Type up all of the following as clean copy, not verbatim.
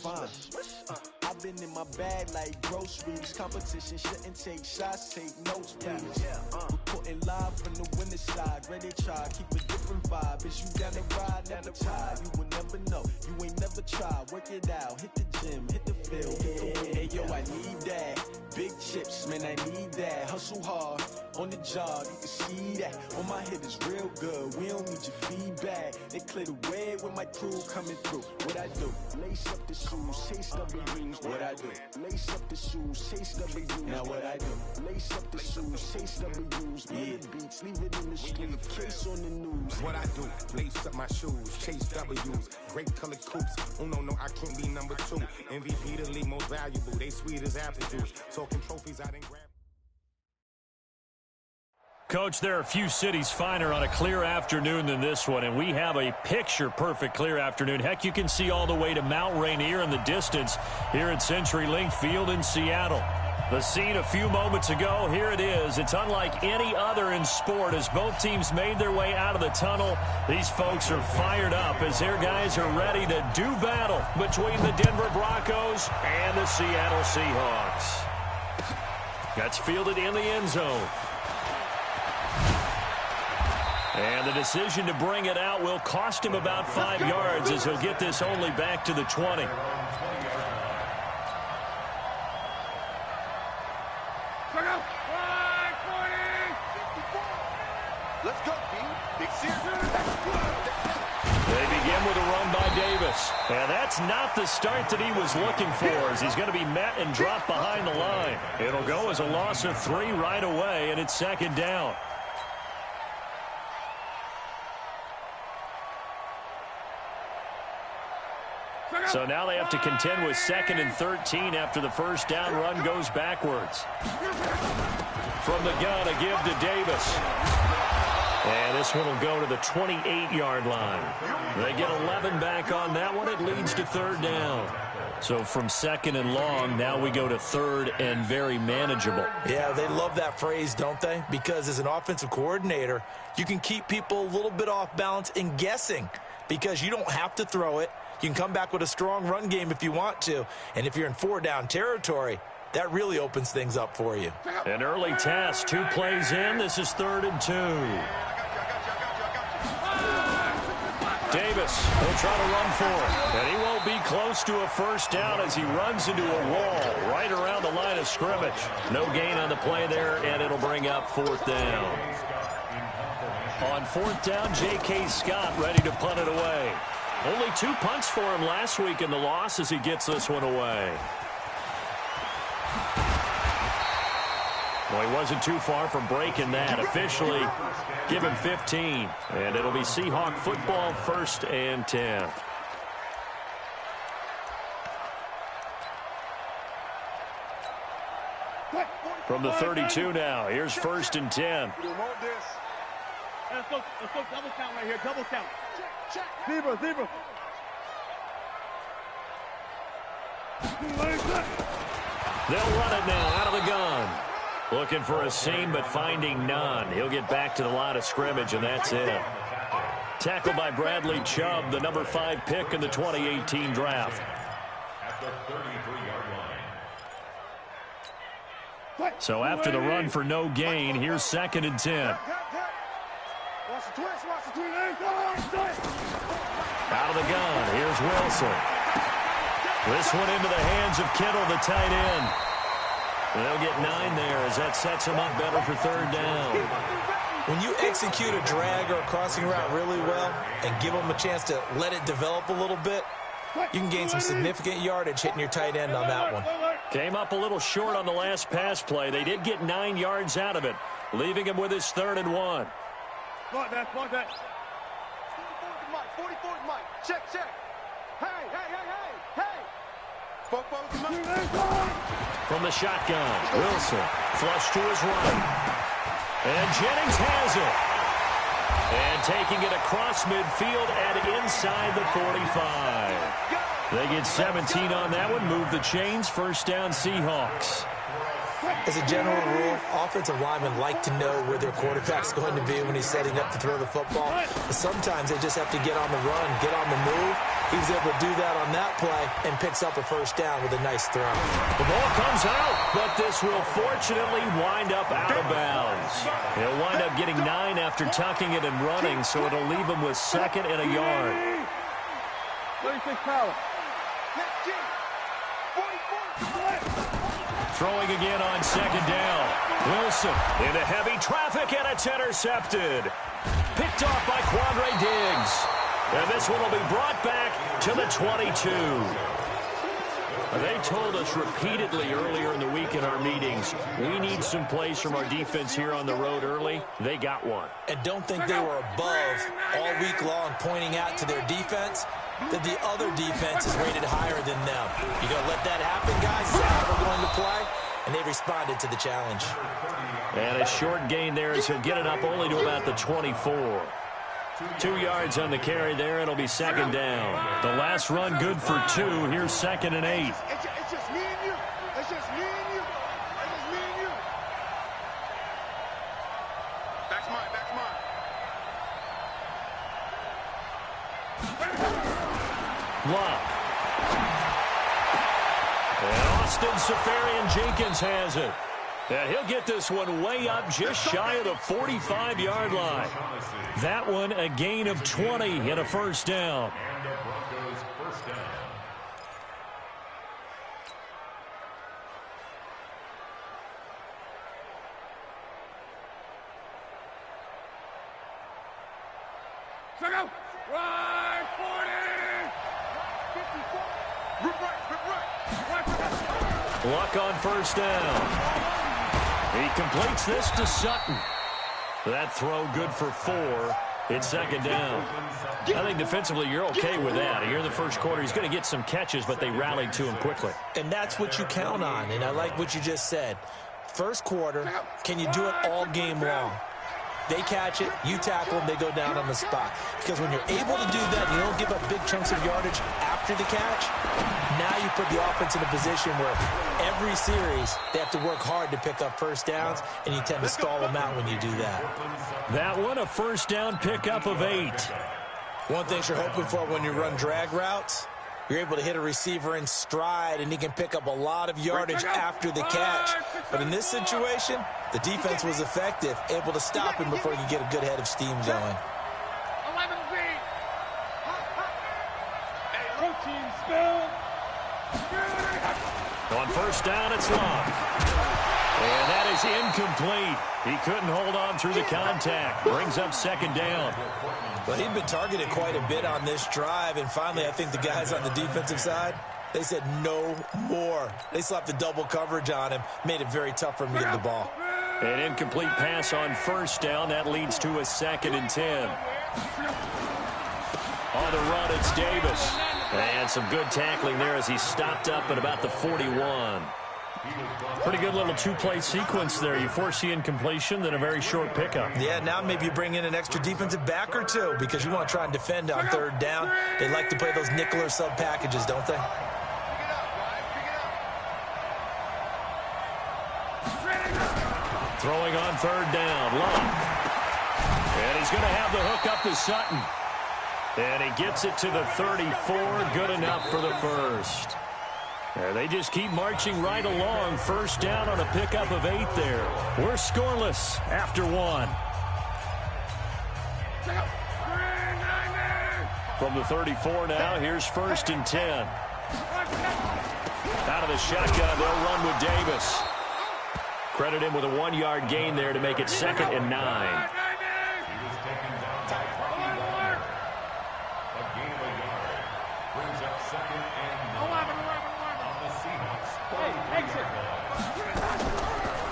fine. I've been in my bag like groceries. Competition shouldn't take shots, take notes, please. Reporting live from the winter side. Ready to try, keep a different vibe. Is you down the ride, never tired. You will never know, you ain't never tried. Work it out, hit the gym, hit the field. Hey yo, I need that. Big chips, man, I need that. Hustle hard, on the job, you can see that. On my head is real good, we don't need your feedback. They clear the way with my crew coming through. What I do? Lace up the shoes, chase W's. What I do? Lace up the shoes, chase W's. Now what I do? Lace up the shoes, chase W's. Yeah, beats, leave it in the street, case on the news. What I do? Lace up my shoes, chase W's. Great colored coops. Oh no, I can't be number 2. MVP the league most valuable. They sweet as apple juice. Talking trophies I didn't grab. Coach, there are a few cities finer on a clear afternoon than this one, and we have a picture-perfect clear afternoon. Heck, you can see all the way to Mount Rainier in the distance here at CenturyLink Field in Seattle. The scene a few moments ago, here it is. It's unlike any other in sport as both teams made their way out of the tunnel. These folks are fired up as their guys are ready to do battle between the Denver Broncos and the Seattle Seahawks. That's fielded in the end zone. And the decision to bring it out will cost him about 5 yards as he'll get this only back to the 20. Let's go, team. Big series. They begin with a run by Davis. And that's not the start that he was looking for as he's going to be met and dropped behind the line. It'll go as a loss of 3 right away, and it's second down. So now they have to contend with 2nd and 13 after the first down run goes backwards. From the gun, a give to Davis. And this one will go to the 28-yard line. They get 11 back on that one. It leads to 3rd down. So from 2nd and long, now we go to 3rd and very manageable. Yeah, they love that phrase, don't they? Because as an offensive coordinator, you can keep people a little bit off balance and guessing because you don't have to throw it. You can come back with a strong run game if you want to. And if you're in 4-down territory, that really opens things up for you. An early test, 2 plays in. This is 3rd and 2. Davis will try to run for it. And he won't be close to a first down as he runs into a wall right around the line of scrimmage. No gain on the play there, and it'll bring up 4th down. On 4th down, J.K. Scott ready to punt it away. Only 2 punts for him last week in the loss as he gets this one away. Well, he wasn't too far from breaking that. Officially, give him 15. And it'll be Seahawk football, 1st and 10. From the 32 now, here's 1st and 10. Let's go double count right here, double count. Zebra. They'll run it now out of the gun. Looking for a seam, but finding none. He'll get back to the line of scrimmage, and that's it. Tackled by Bradley Chubb, the number 5 pick in the 2018 draft. So after the run for no gain, here's 2nd and 10. Out of the gun, here's Wilson. This one into the hands of Kittle, the tight end. They'll get 9 there as that sets him up better for 3rd down. When you execute a drag or a crossing route really well and give them a chance to let it develop a little bit, you can gain some significant yardage hitting your tight end on that one. Came up a little short on the last pass play. They did get 9 yards out of it, leaving him with his 3rd and 1. Block that. 44 Mike. Check. Hey. From the shotgun, Wilson flush to his right. And Jennings has it. And taking it across midfield and inside the 45. They get 17 on that one. Move the chains. 1st down, Seahawks. As a general rule, offensive linemen like to know where their quarterback's going to be when he's setting up to throw the football. But sometimes they just have to get on the run, get on the move. He was able to do that on that play and picks up a first down with a nice throw. The ball comes out, but this will fortunately wind up out of bounds. He'll wind up getting 9 after tucking it and running, so it'll leave him with 2nd and a yard. 36 power. Throwing again on 2nd down. Wilson into heavy traffic, and it's intercepted. Picked off by Quandre Diggs. And this one will be brought back to the 22. They told us repeatedly earlier in the week in our meetings, we need some plays from our defense here on the road early. They got one. And don't think they were above all week long pointing out to their defense that the other defense is rated higher than them. You going to let that happen, guys? Is that how we're going to play? And they responded to the challenge. And a short gain there as he'll get it up only to about the 24. 2 yards on the carry there. It'll be 2nd down. The last run good for 2. Here's 2nd and 8. It's just me and you. It's just me and you. It's just me and you. Back's mine. Back's mine. Lock. And Austin Safarian-Jenkins has it. And he'll get this one way up just shy of the 45-yard line. That one a gain of 20 and a first down. Luck on first down. He completes this to Sutton. That throw good for 4. It's 2nd down. I think defensively you're okay with that. Here in the first quarter, he's going to get some catches, but they rallied to him quickly. And that's what you count on, and I like what you just said. First quarter, can you do it all game long? They catch it, you tackle them, they go down on the spot. Because when you're able to do that, you don't give up big chunks of yardage after the catch. Now you put the offense in a position where every series they have to work hard to pick up first downs, and you tend to stall them out when you do that. That one a first down pickup of 8. One thing you're hoping for when you run drag routes, you're able to hit a receiver in stride, and he can pick up a lot of yardage after the catch. But in this situation, the defense was effective, able to stop him before he could get a good head of steam going. 11 feet. Protein spill. On first down, it's Long. And that is incomplete. He couldn't hold on through the contact. Brings up 2nd down. Well, he'd been targeted quite a bit on this drive, and finally I think the guys on the defensive side, they said no more. They slapped the double coverage on him, made it very tough for him to get the ball. An incomplete pass on first down. That leads to a 2nd and 10. On the run, it's Davis. And some good tackling there as he stopped up at about the 41. Pretty good little 2-play sequence there. You force the incompletion, then a very short pickup. Yeah, now maybe you bring in an extra defensive back or two because you want to try and defend on 3rd down. They like to play those nickel or sub packages, don't they? Throwing on 3rd down, Long. And he's going to have the hook up to Sutton. And he gets it to the 34, good enough for the first. They just keep marching right along. First down on a pickup of 8 there. We're scoreless after 1. From the 34 now, here's 1st and 10. Out of the shotgun, they'll run with Davis. Credit him with a 1-yard gain there to make it 2nd and 9.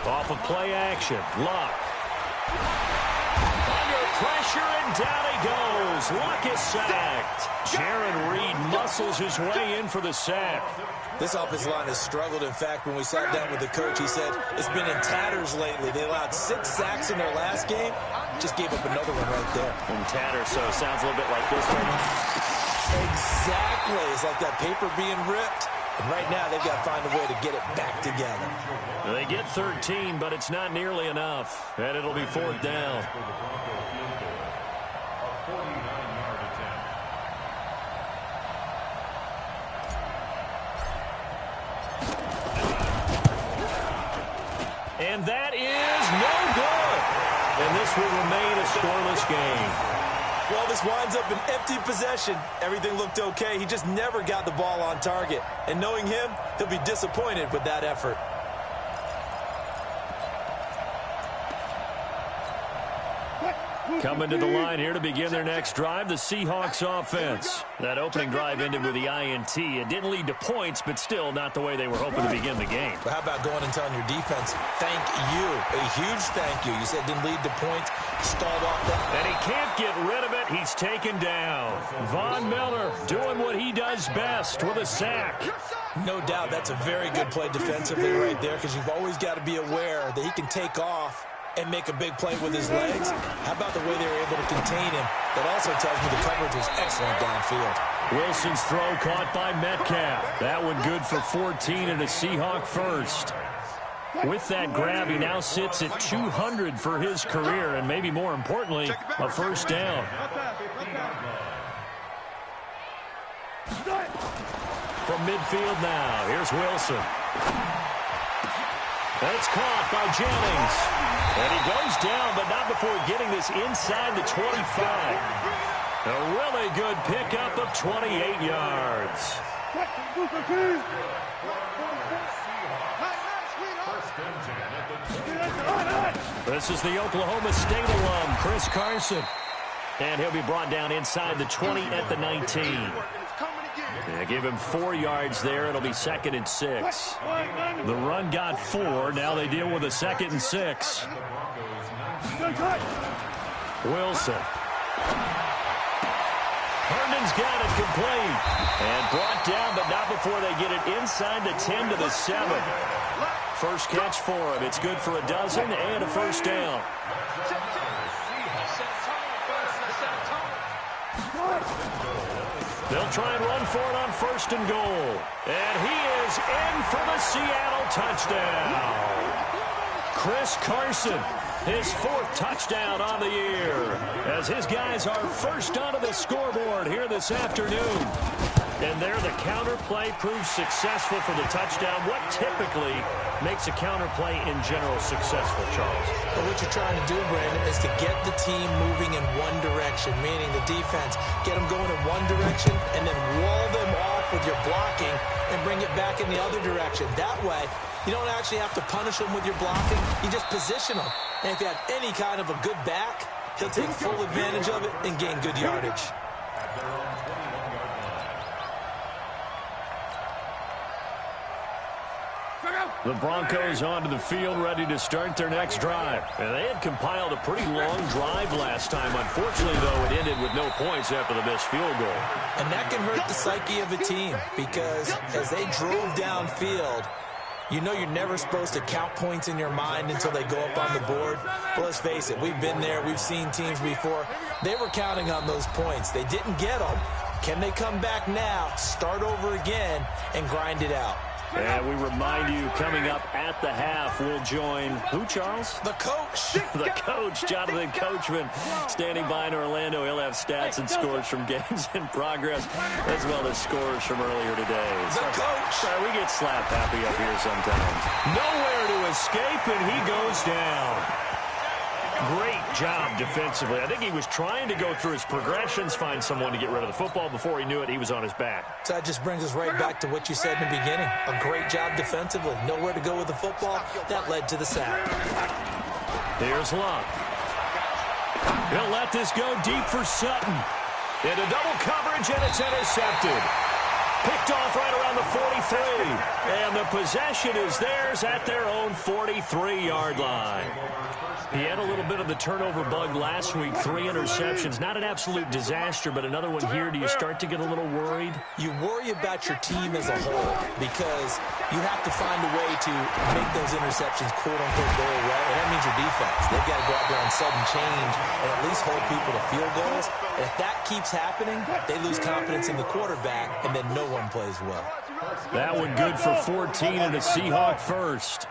Off of play action, Luck. Under pressure, and down he goes. Luck is sacked. Jaron Reed muscles his way in for the sack. This offensive line has struggled. In fact, when we sat down with the coach, he said it's been in tatters lately. They allowed 6 sacks in their last game. Just gave up another one right there. In tatters, so it sounds a little bit like this right now. Exactly. It's like that paper being ripped. And right now, they've got to find a way to get it back together. They get 13, but it's not nearly enough. And it'll be 4th down. And that is no good. And this will remain a scoreless game. Well, this winds up an empty possession. Everything looked okay. He just never got the ball on target. And knowing him, he'll be disappointed with that effort. Coming to the line here to begin their next drive, the Seahawks offense. That opening drive ended with the INT. It didn't lead to points, but still not the way they were hoping to begin the game. But how about going and telling your defense, thank you, a huge thank you. You said it didn't lead to points, stalled off that. And he can't get rid of it. He's taken down. Von Miller doing what he does best with a sack. No doubt that's a very good play defensively right there, because you've always got to be aware that he can take off and make a big play with his legs. How about the way they were able to contain him? That also tells me the coverage was excellent downfield. Wilson's throw caught by Metcalf. That one good for 14 and a Seahawk first. With that grab, he now sits at 200 for his career, and maybe more importantly, a first down. From midfield now, here's Wilson. That's caught by Jennings. And he goes down, but not before getting this inside the 25. A really good pickup of 28 yards. This is the Oklahoma State alum, Chris Carson. And he'll be brought down inside the 20 at the 19. Yeah, give him 4 yards there. It'll be 2nd and 6. The run got 4. Now they deal with a 2nd and 6. Wilson. Herndon's got it complete. And brought down, but not before they get it inside the 10 to the 7. First catch for him. It's good for a dozen and a first down. They'll try and run for it on 1st and goal. And he is in for the Seattle touchdown. Chris Carson, his 4th touchdown on the year, as his guys are first onto the scoreboard here this afternoon. And there the counter play proves successful for the touchdown. What typically makes a counter play in general successful, Charles? But what you're trying to do, Brandon, is to get the team moving in one direction, meaning the defense, get them going in one direction and then wall them off with your blocking and bring it back in the other direction. That way, you don't actually have to punish them with your blocking. You just position them. And if you have any kind of a good back, he'll take full advantage of it and gain good yardage. The Broncos onto the field, ready to start their next drive. And they had compiled a pretty long drive last time. Unfortunately, though, it ended with no points after the missed field goal. And that can hurt the psyche of a team, because as they drove downfield, you know you're never supposed to count points in your mind until they go up on the board. But let's face it, we've been there. We've seen teams before. They were counting on those points. They didn't get them. Can they come back now, start over again, and grind it out? And we remind you, coming up at the half, we'll join who, Charles? The coach. The coach, Jonathan Coachman, standing by in Orlando. He'll have stats and scores from games in progress, as well as scores from earlier today. The coach. We get slap happy up here sometimes. Nowhere to escape, and he goes down. Great job defensively. I think he was trying to go through his progressions, find someone to get rid of the football. Before he knew it, he was on his back. So that just brings us right back to what you said in the beginning. A great job defensively. Nowhere to go with the football. That led to the sack. Here's Love. He'll let this go deep for Sutton. Into double coverage, and it's intercepted. Picked off right around the 43. And the possession is theirs at their own 43-yard line. He had a little bit of the turnover bug last week, 3 interceptions. Not an absolute disaster, but another one here. Do you start to get a little worried? You worry about your team as a whole, because you have to find a way to make those interceptions, quote-unquote, go away. And that means your defense. They've got to go out there on sudden change and at least hold people to field goals. And if that keeps happening, they lose confidence in the quarterback, and then no one plays well. That one good for 14 and a Seahawk first.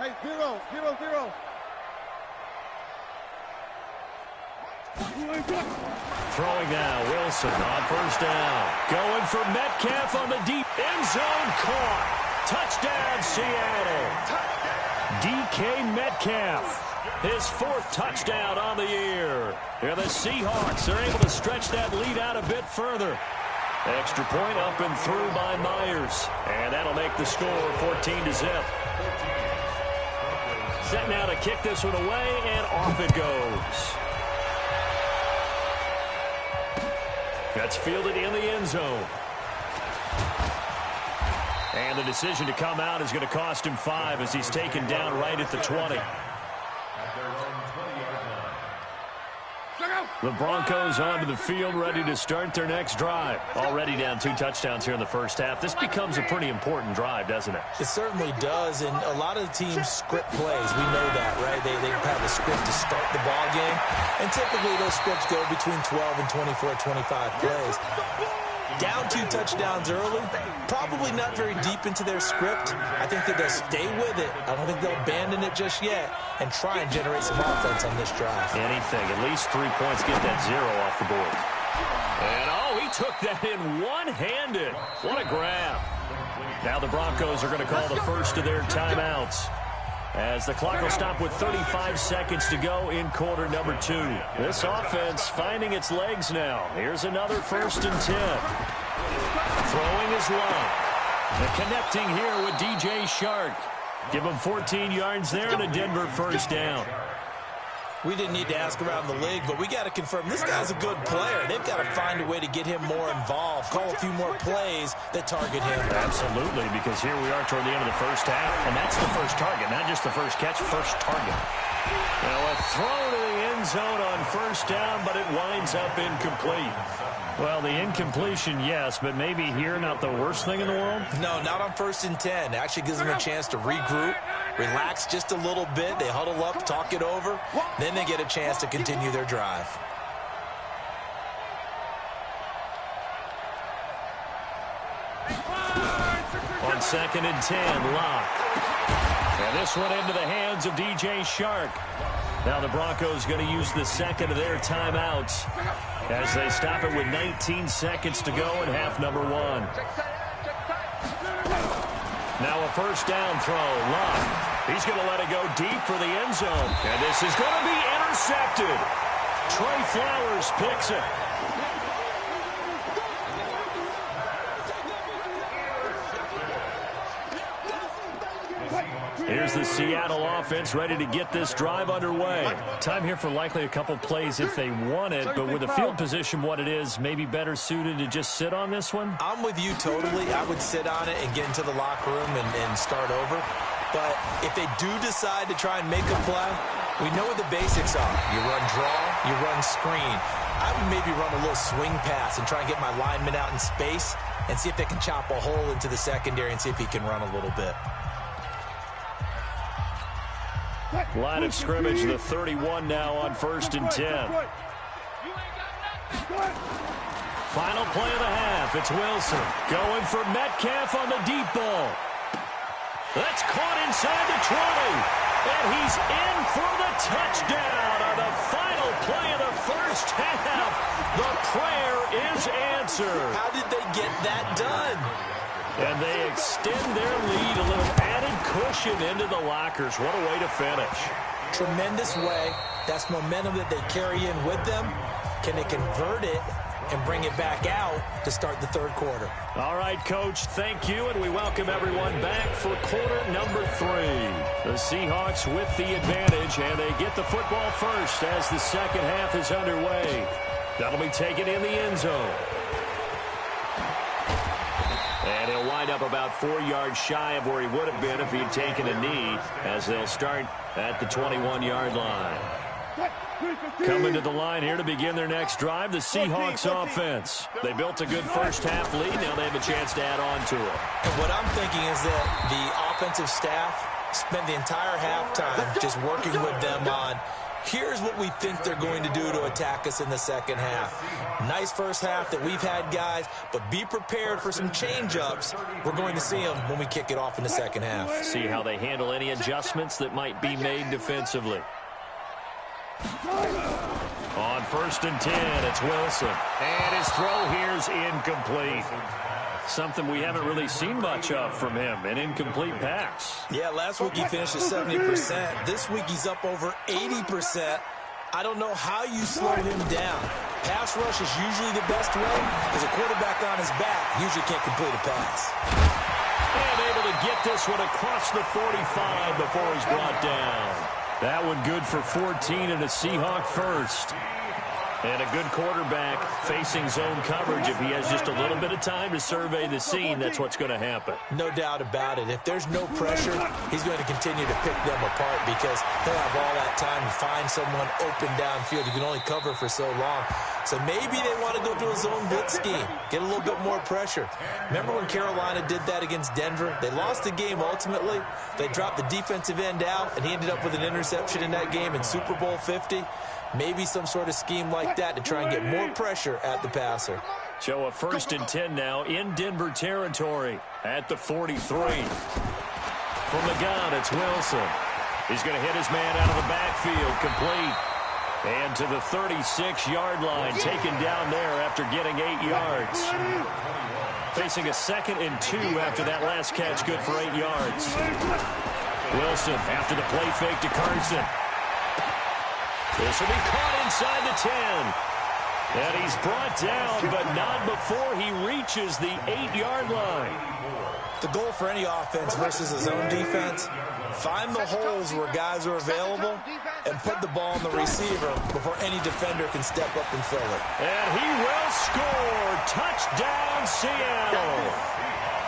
Hey, 0, 0, 0. Throwing now, Wilson on first down. Going for Metcalf on the deep end zone, caught. touchdown, Seattle. DK Metcalf, his 4th touchdown on the year. Here the Seahawks are able to stretch that lead out a bit further. Extra point up and through by Myers. And that'll make the score 14-0. Set now to kick this one away, and off it goes. That's fielded in the end zone. And the decision to come out is going to cost him 5 as he's taken down right at the 20. The Broncos onto the field, ready to start their next drive. Already down 2 touchdowns here in the first half. This becomes a pretty important drive, doesn't it? It certainly does, and a lot of the teams script plays. We know that, right? They have a script to start the ball game, and typically those scripts go between 12 and 24, 25 plays. Down 2 touchdowns early, probably not very deep into their script. I think that they'll stay with it. I don't think they'll abandon it just yet and try and generate some offense on this drive. Anything, at least 3 points, get that 0 off the board. And, oh, he took that in one-handed. What a grab. Now the Broncos are going to call the first of their timeouts, as the clock will stop with 35 seconds to go in quarter number 2. This offense finding its legs now. Here's another 1st and 10. Throwing his line. And connecting here with DJ Shark. Give him 14 yards there and a Denver 1st down. We didn't need to ask around the league, but we got to confirm this guy's a good player. They've got to find a way to get him more involved, call a few more plays that target him. Absolutely, because here we are toward the end of the first half, and that's the first target, not just the first catch, first target. Now a throw to the end zone on 1st down, but it winds up incomplete. Well, the incompletion, yes, but maybe here not the worst thing in the world? No, not on 1st and 10. It actually gives them a chance to regroup, relax just a little bit. They huddle up, talk it over. Then they get a chance to continue their drive. On 2nd and 10, Locke. And this one into the hands of DJ Shark. Now the Broncos going to use the 2nd of their timeouts as they stop it with 19 seconds to go in half number 1. Now a 1st down throw. Locke. He's going to let it go deep for the end zone. And this is going to be intercepted. Trey Flowers picks it. Here's the Seattle offense ready to get this drive underway. Time here for likely a couple plays if they want it, but with the field position what it is, maybe better suited to just sit on this one? I'm with you totally. I would sit on it and get into the locker room and start over. But if they do decide to try and make a play, we know what the basics are. You run draw, you run screen. I would maybe run a little swing pass and try and get my lineman out in space and see if they can chop a hole into the secondary and see if he can run a little bit. Line of scrimmage, the 31 now on 1st and 10. Final play of the half. It's Wilson going for Metcalf on the deep ball. That's caught inside the 20. And he's in for the touchdown on the final play of the first half. The prayer is answered. How did they get that done? And they extend their lead, a little added cushion into the lockers. What a way to finish. Tremendous way. That's momentum that they carry in with them. Can they convert it and bring it back out to start the 3rd quarter? All right, Coach, thank you, and we welcome everyone back for quarter number 3. The Seahawks with the advantage, and they get the football first as the 2nd half is underway. That'll be taken in the end zone. And he'll wind up about 4 yards shy of where he would have been if he'd taken a knee, as they'll start at the 21-yard line. Coming to the line here to begin their next drive, the Seahawks offense. They built a good first half lead. Now they have a chance to add on to it. And what I'm thinking is that the offensive staff spent the entire halftime just working with them on, here's what we think they're going to do to attack us in the 2nd half. Nice first half that we've had, guys, but be prepared for some change-ups. We're going to see them when we kick it off in the 2nd half. See how they handle any adjustments that might be made defensively. On 1st and 10, it's Wilson. And his throw here's incomplete. Something we haven't really seen much of from him, an incomplete pass. Yeah, last week he finished at 70%. This week he's up over 80%. I don't know how you slow him down. Pass rush is usually the best way because a quarterback on his back usually can't complete a pass. And able to get this one across the 45 before he's brought down. That one good for 14 and a Seahawk first. And a good quarterback facing zone coverage. If he has just a little bit of time to survey the scene, that's what's going to happen. No doubt about it. If there's no pressure, he's going to continue to pick them apart because he'll have all that time to find someone open downfield. You can only cover for so long. So maybe they want to go to a zone blitz scheme, get a little bit more pressure. Remember when Carolina did that against Denver? They lost the game ultimately. They dropped the defensive end out, and he ended up with an interception in that game in Super Bowl 50. Maybe some sort of scheme like that to try and get more pressure at the passer. So a 1st and 10 now in Denver territory at the 43. From the gun, it's Wilson. He's going to hit his man out of the backfield, complete. And to the 36-yard line, taken down there after getting 8 yards. Facing a 2nd and 2 after that last catch, good for 8 yards. Wilson after the play fake to Carson. This will be caught inside the 10. And he's brought down, but not before he reaches the 8-yard line. The goal for any offense versus a zone defense, find the holes where guys are available and put the ball on the receiver before any defender can step up and fill it. And he will score. Touchdown, Seattle.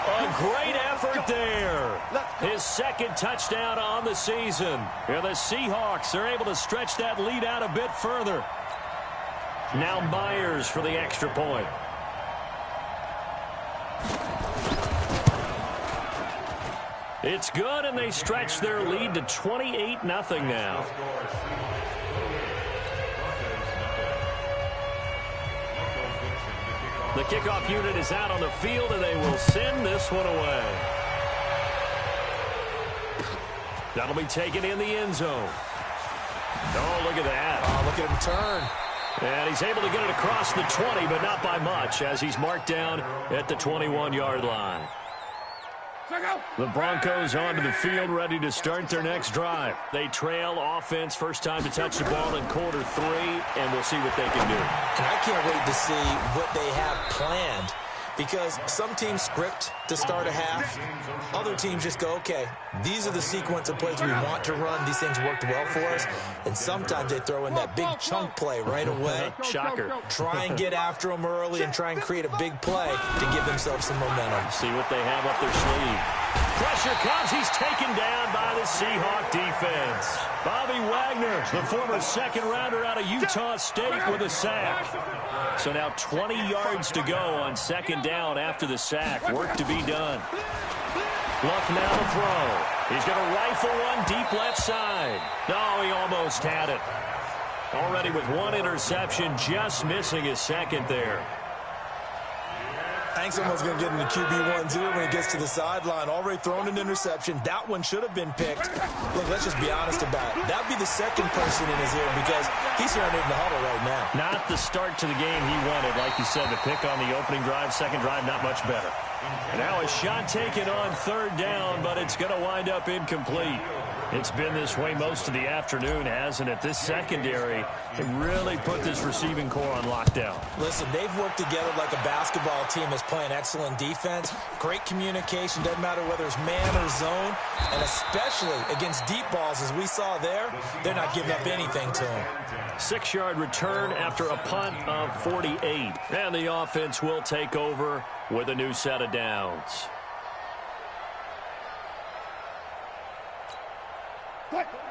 A great effort there. His 2nd touchdown on the season. And the Seahawks are able to stretch that lead out a bit further. Now Myers for the extra point. It's good, and they stretch their lead to 28-0 now. The kickoff unit is out on the field, and they will send this one away. That'll be taken in the end zone. Oh, look at that. Oh, look at him turn. And he's able to get it across the 20, but not by much, as he's marked down at the 21-yard line. The Broncos onto the field, ready to start their next drive. They trail offense, first time to touch the ball in quarter 3, and we'll see what they can do. And I can't wait to see what they have planned, because some teams script to start a half. Other teams just go, okay, these are the sequence of plays we want to run. These things worked well for us. And sometimes they throw in that big chunk play right away. Shocker. Try and get after them early and try and create a big play to give themselves some momentum. See what they have up their sleeve. Pressure comes. He's taken down by the Seahawk defense. Bobby Wagner, the former 2nd rounder out of Utah State, with a sack. So now 20 yards to go on 2nd down after the sack. Work to be done. Luck now to throw. He's going to rifle one deep left side. No, he almost had it. Already with 1 interception, just missing his 2nd there. I think someone's going to get into QB1-0 when he gets to the sideline. Already thrown an interception. That one should have been picked. Look, let's just be honest about it. That'd be the 2nd person in his ear because he's hearing it in the huddle right now. Not the start to the game he wanted. Like you said, the pick on the opening drive, 2nd drive, not much better. And now a shot taken on 3rd down, but it's going to wind up incomplete. It's been this way most of the afternoon, hasn't it? This secondary really put this receiving core on lockdown. Listen, they've worked together like a basketball team that's playing excellent defense. Great communication, doesn't matter whether it's man or zone. And especially against deep balls, as we saw there, they're not giving up anything to them. 6-yard return after a punt of 48. And the offense will take over with a new set of downs.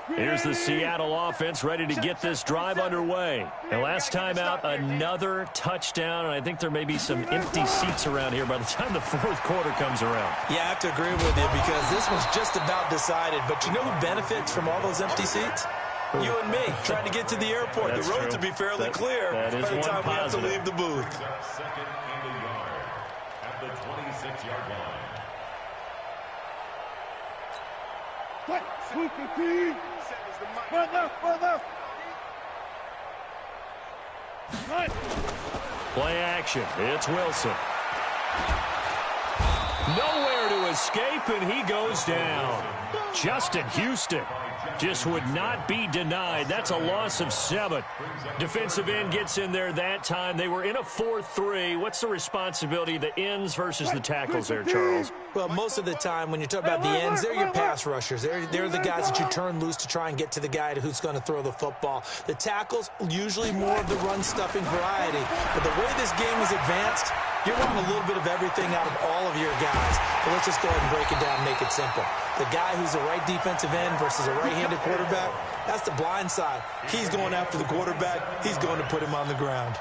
Here's the Seattle offense ready to get this drive underway. And last time out, another touchdown, and I think there may be some empty seats around here by the time the 4th quarter comes around. Yeah, I have to agree with you because this one's just about decided. But you know who benefits from all those empty seats? You and me, trying to get to the airport. That's the roads true. will be fairly clear by the time we have to leave the booth. 2nd and a yard at the 26-yard line. Sweep the team. Further. Play action. It's Wilson. escape, and he goes down. Justin Houston just would not be denied. That's a loss of 7. Defensive end gets in there that time. They were in a 4-3. What's the responsibility of the ends versus the tackles there, Charles? Well, most of the time when you talk about the ends, they're your pass rushers. They're the guys that you turn loose to try and get to the guy who's going to throw the football. The tackles, usually more of the run-stuffing variety. But the way this game is advanced, you're wanting a little bit of everything out of all of your guys. But let's just go ahead and break it down and make it simple. The guy who's a right defensive end versus a right-handed quarterback, that's the blind side. He's going after the quarterback. He's going to put him on the ground.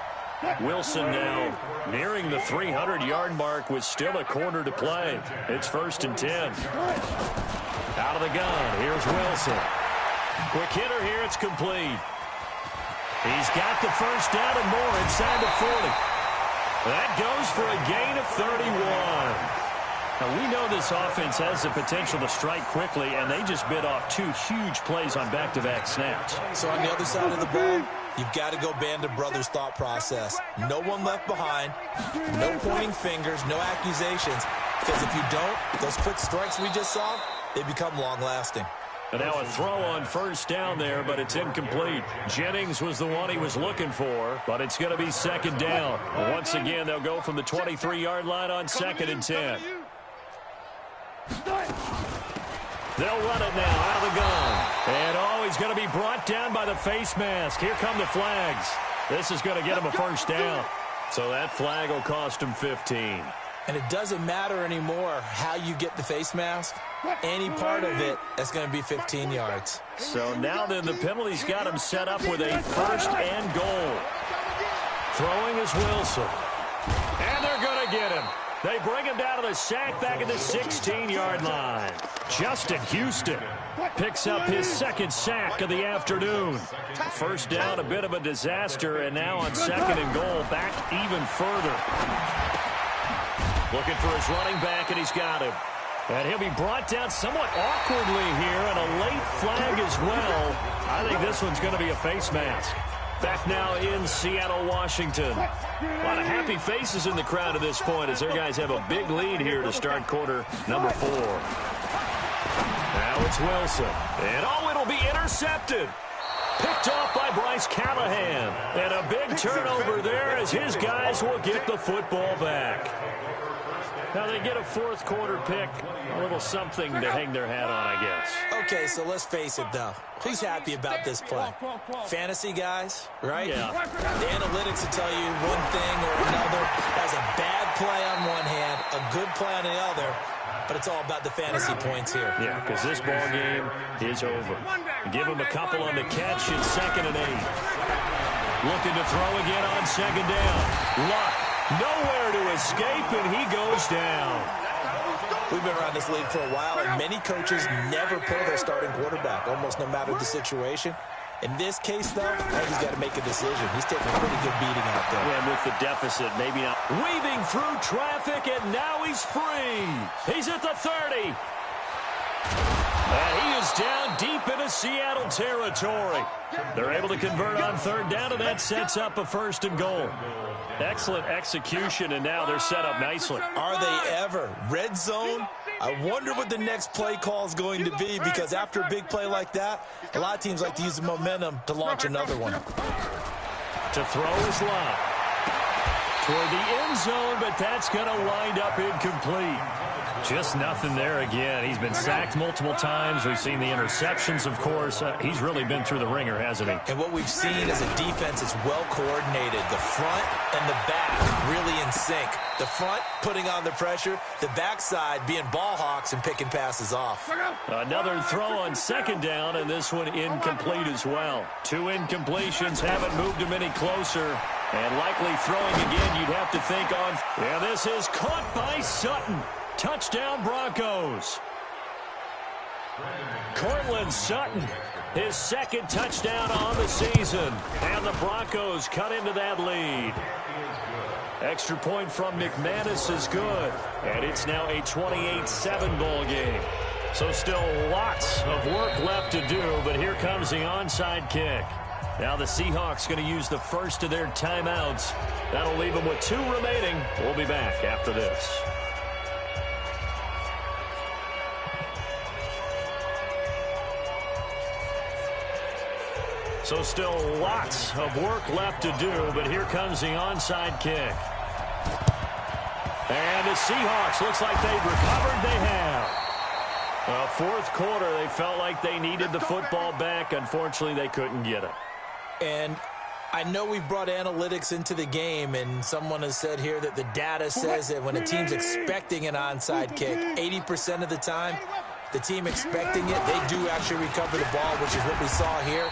Wilson now nearing the 300-yard mark with still a quarter to play. It's 1st and 10. Out of the gun, here's Wilson. Quick hitter here, it's complete. He's got the first down and more inside the 40. That goes for a gain of 31. Now, we know this offense has the potential to strike quickly, and they just bit off 2 huge plays on back-to-back snaps. So on the other side of the ball, you've got to go Band of Brothers thought process. No one left behind, no pointing fingers, no accusations, because if you don't, those quick strikes we just saw, they become long-lasting. And now a throw on first down there, but it's incomplete. Jennings was the one he was looking for, but it's going to be 2nd down. Once again, they'll go from the 23-yard line on 2nd and 10. They'll run it now out of the gun. And, he's going to be brought down by the face mask. Here come the flags. This is going to get him a first down. So that flag will cost him 15. And it doesn't matter anymore how you get the face mask. Any part of it, that's going to be 15 yards. So now then the penalty's got him set up with a 1st and goal. Throwing is Wilson. And they're going to get him. They bring him down to the sack back at the 16-yard line. Justin Houston picks up his 2nd sack of the afternoon. First down, a bit of a disaster, and now on 2nd and goal, back even further. Looking for his running back, and he's got him. And he'll be brought down somewhat awkwardly here, and a late flag as well. I think this one's going to be a face mask. Back now in Seattle, Washington. A lot of happy faces in the crowd at this point as their guys have a big lead here to start quarter number 4. Now it's Wilson. And it'll be intercepted. Picked off by Bryce Callahan. And a big turnover there as his guys will get the football back. Now they get a 4th quarter pick. A little something to hang their hat on, I guess. Okay, so let's face it, though. Who's happy about this play? Fantasy guys, right? Yeah. The analytics will tell you one thing or another. That's a bad play on one hand, a good play on the other. But it's all about the fantasy points here. Yeah, because this ball game is over. Give him a couple on the catch. It's 2nd and 8. Looking to throw again on 2nd down. Luck. Nowhere to escape, and he goes down. We've been around this league for a while, and many coaches never pull their starting quarterback, almost no matter the situation. In this case, though, I think he's got to make a decision. He's taking a pretty good beating out there. And with the deficit, maybe not. Weaving through traffic, and now he's free. He's at the 30. And he is down deep into Seattle territory. They're able to convert on 3rd down, and that sets up a 1st and goal. Excellent execution, and now they're set up nicely. Are they ever? Red zone? I wonder what the next play call is going to be, because after a big play like that, a lot of teams like to use the momentum to launch another one. To throw is Lott. Toward the end zone, but that's going to wind up incomplete. Just nothing there again. He's been sacked multiple times. We've seen the interceptions, of course. He's really been through the ringer, hasn't he? And what we've seen as a defense is well coordinated. The front and the back really in sync. The front putting on the pressure, the backside being ball hawks and picking passes off. Another throw on 2nd down, and this one incomplete as well. 2 incompletions haven't moved him any closer. And likely throwing again, you'd have to think on. Yeah, this is caught by Sutton. Touchdown, Broncos. Cortland Sutton, his 2nd touchdown on the season. And the Broncos cut into that lead. Extra point from McManus is good. And it's now a 28-7 ball game. So still lots of work left to do, but here comes the onside kick. Now the Seahawks going to use the first of their timeouts. That'll leave them with 2 remaining. We'll be back after this. So still lots of work left to do, but here comes the onside kick. And the Seahawks, looks like they've recovered. They have. Fourth quarter, they felt like they needed the football back. Unfortunately, they couldn't get it. And I know we've brought analytics into the game, and someone has said here that the data says that when a team's expecting an onside kick, 80% of the time, the team expecting it, they do actually recover the ball, which is what we saw here.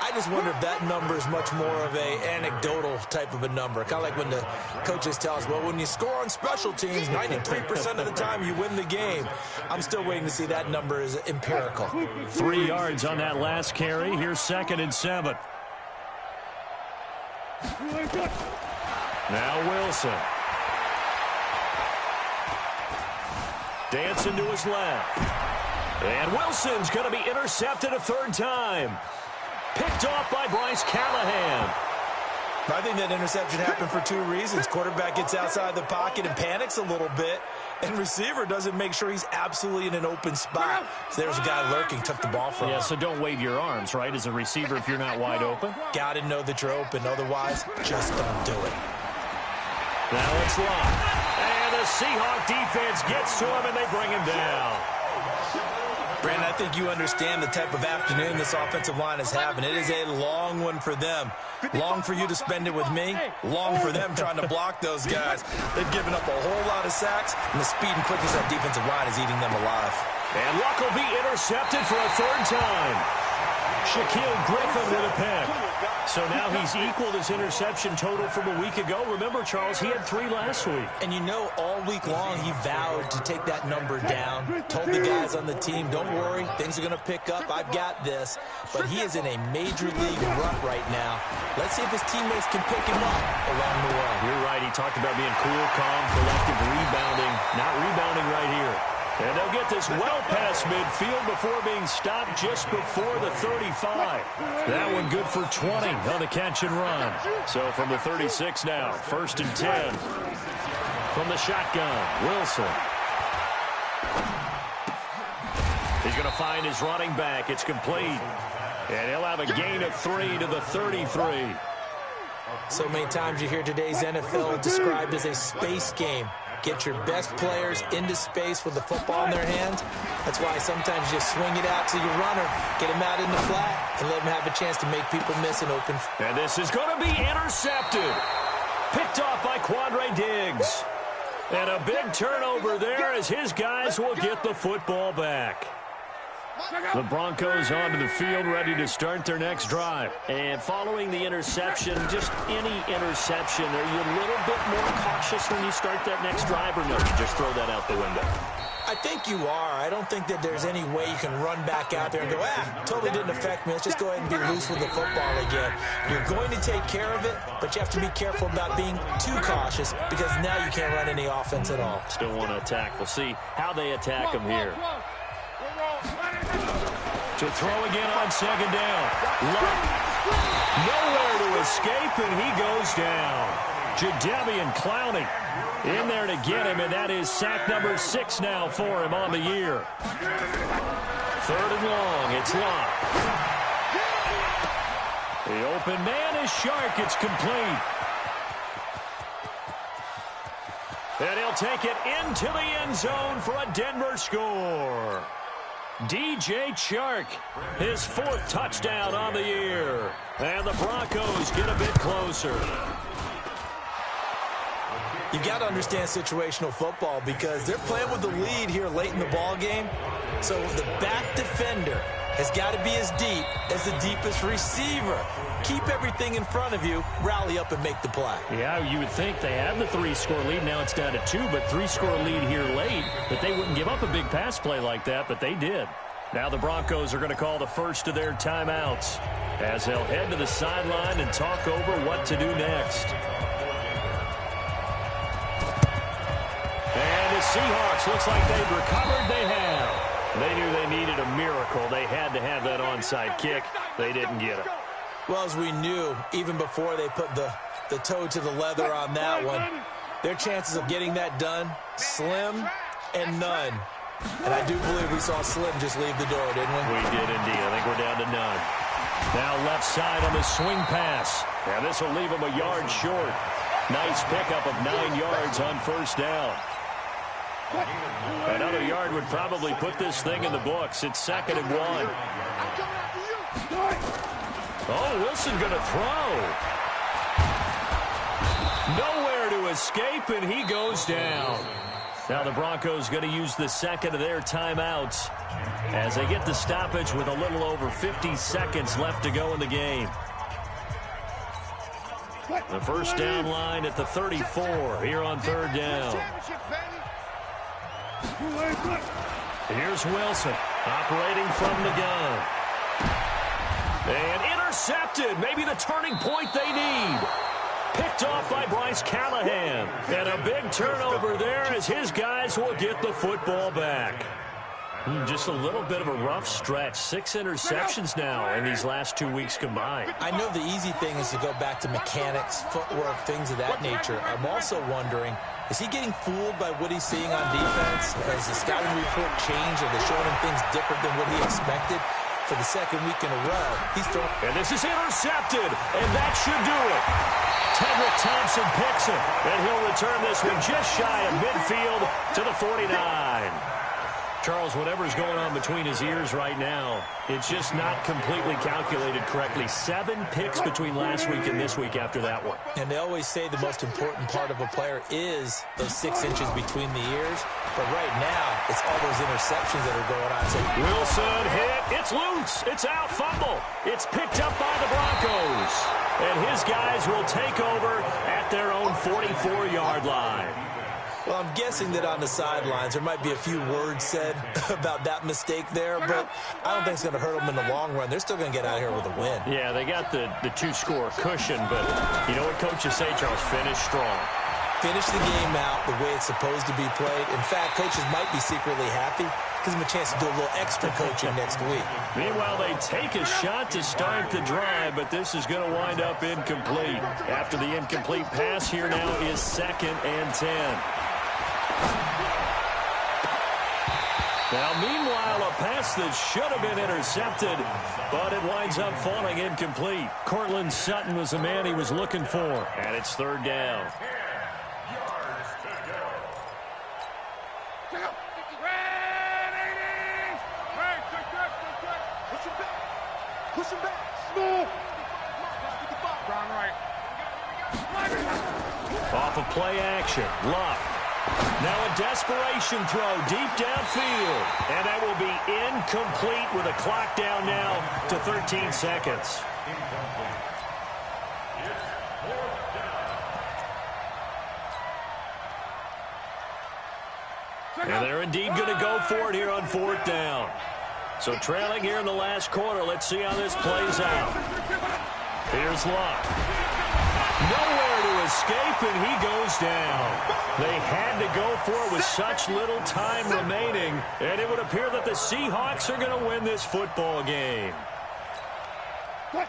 I just wonder if that number is much more of a anecdotal type of a number. Kind of like when the coaches tell us, well, when you score on special teams, 93% of the time you win the game. I'm still waiting to see that number is empirical. 3 yards on that last carry. Here's 2nd and 7. Now Wilson. Dancing to his left. And Wilson's going to be intercepted a third time. Picked off by Bryce Callahan. I think that interception happened for 2 reasons. Quarterback gets outside the pocket and panics a little bit, and receiver doesn't make sure he's absolutely in an open spot. So there's a guy lurking, took the ball from him. Yeah, so don't wave your arms, right, as a receiver if you're not wide open. Got to know that you're open. Otherwise, just don't do it. Now it's locked. And the Seahawk defense gets to him, and they bring him down. Brandon, I think you understand the type of afternoon this offensive line is having. It is a long one for them. Long for you to spend it with me. Long for them trying to block those guys. They've given up a whole lot of sacks, and the speed and quickness of that defensive line is eating them alive. And Luck will be intercepted for a third time. Shaquille Griffin with a pick. So now he's equaled his interception total from a week ago. Remember, Charles, he had 3 last week. And you know, all week long he vowed to take that number down. Told the guys on the team, don't worry, things are going to pick up. I've got this. But he is in a major league rut right now. Let's see if his teammates can pick him up along the way. You're right. He talked about being cool, calm, collective, rebounding. Not rebounding right here. And they'll get this well past midfield before being stopped just before the 35. That one good for 20 on the catch and run. So from the 36 now, 1st and 10. From the shotgun, Wilson. He's going to find his running back. It's complete. And he'll have a gain of 3 to the 33. So many times you hear today's NFL described as a space game. Get your best players into space with the football in their hands. That's why sometimes you swing it out to your runner, get him out in the flat, and let him have a chance to make people miss an open. And this is going to be intercepted. Picked off by Quandre Diggs. And a big turnover there as his guys will get the football back. The Broncos onto the field, ready to start their next drive. And following the interception, just any interception, are you a little bit more cautious when you start that next drive, or no, you just throw that out the window? I think you are. I don't think that there's any way you can run back out there and go, totally didn't affect me. Let's just go ahead and be loose with the football again. You're going to take care of it, but you have to be careful about being too cautious because now you can't run any offense at all. Still want to attack. We'll see how they attack them here. To throw again on 2nd down. Luck. Nowhere to escape, and he goes down. Jadeveon Clowney in there to get him, and that is sack number 6 now for him on the year. 3rd and long. It's Luck. The open man is Shark. It's complete. And he'll take it into the end zone for a Denver score. DJ Chark, his 4th touchdown on the year. And the Broncos get a bit closer. You got to understand situational football because they're playing with the lead here late in the ball game. So the back defender has got to be as deep as the deepest receiver. Keep everything in front of you, rally up and make the play. Yeah, you would think they have the 3-score lead. Now it's down to 2, but 3-score lead here late. That they wouldn't give up a big pass play like that, but they did. Now the Broncos are going to call the first of their timeouts as they'll head to the sideline and talk over what to do next. And the Seahawks, looks like they've recovered. They have. They knew they needed a miracle. They had to have that onside kick. They didn't get it. Well, as we knew, even before they put the toe to the leather on that one, their chances of getting that done, slim and none. And I do believe we saw Slim just leave the door, didn't we? We did indeed. I think we're down to none. Now left side on the swing pass. Now this will leave him a yard short. Nice pickup of 9 yards on first down. Another yard would probably put this thing in the books. It's 2nd and 1. Oh, Wilson going to throw. Nowhere to escape, and he goes down. Now the Broncos going to use the second of their timeouts as they get the stoppage with a little over 50 seconds left to go in the game. The first down line at the 34 here on 3rd down. Here's Wilson operating from the gun. And intercepted. Maybe the turning point they need. Picked off by Bryce Callahan. And a big turnover there as his guys will get the football back. Just a little bit of a rough stretch. 6 interceptions now in these last 2 weeks combined. I know the easy thing is to go back to mechanics, footwork, things of that nature. I'm also wondering, is he getting fooled by what he's seeing on defense? Has the scouting report changed? Are they showing him things different than what he expected? For the 2nd week in a row, he's throwing. And this is intercepted, and that should do it. Tedrick Thompson picks it, and he'll return this one just shy of midfield to the 49. Charles, whatever's going on between his ears right now, it's just not completely calculated correctly. 7 picks between last week and this week after that one. And they always say the most important part of a player is those 6 inches between the ears. But right now, it's all those interceptions that are going on. So Wilson hit. It's loose. It's out. Fumble. It's picked up by the Broncos. And his guys will take over at their own 44-yard line. Well, I'm guessing that on the sidelines there might be a few words said about that mistake there, but I don't think it's going to hurt them in the long run. They're still going to get out of here with a win. Yeah, they got the 2-score cushion, but you know what coaches say, Charles? Finish strong. Finish the game out the way it's supposed to be played. In fact, coaches might be secretly happy. Gives them a chance to do a little extra coaching next week. Meanwhile, they take a shot to start the drive, but this is going to wind up incomplete. After the incomplete pass, here now is 2nd and 10. Now, meanwhile, a pass that should have been intercepted, but it winds up falling incomplete. Cortland Sutton was the man he was looking for, and it's 3rd down. Push him back. Smooth. Off of play action. Luck. Now a desperation throw deep downfield. And that will be incomplete with a clock down now to 13 seconds. And they're indeed going to go for it here on 4th down. So trailing here in the last quarter. Let's see how this plays out. Here's Luck. Nowhere to escape, and he goes down. They had to go for it with such little time remaining, and it would appear that the Seahawks are going to win this football game.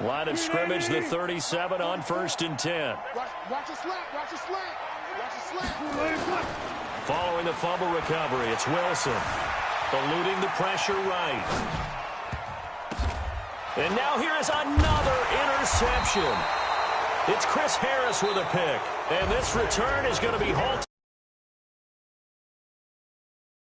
Line of scrimmage, the 37 on 1st and 10. Watch the slant. Watch the slant. Watch the slant. Following the fumble recovery, it's Wilson. Eluding the pressure right. And now here is another interception. It's Chris Harris with a pick. And this return is going to be halted.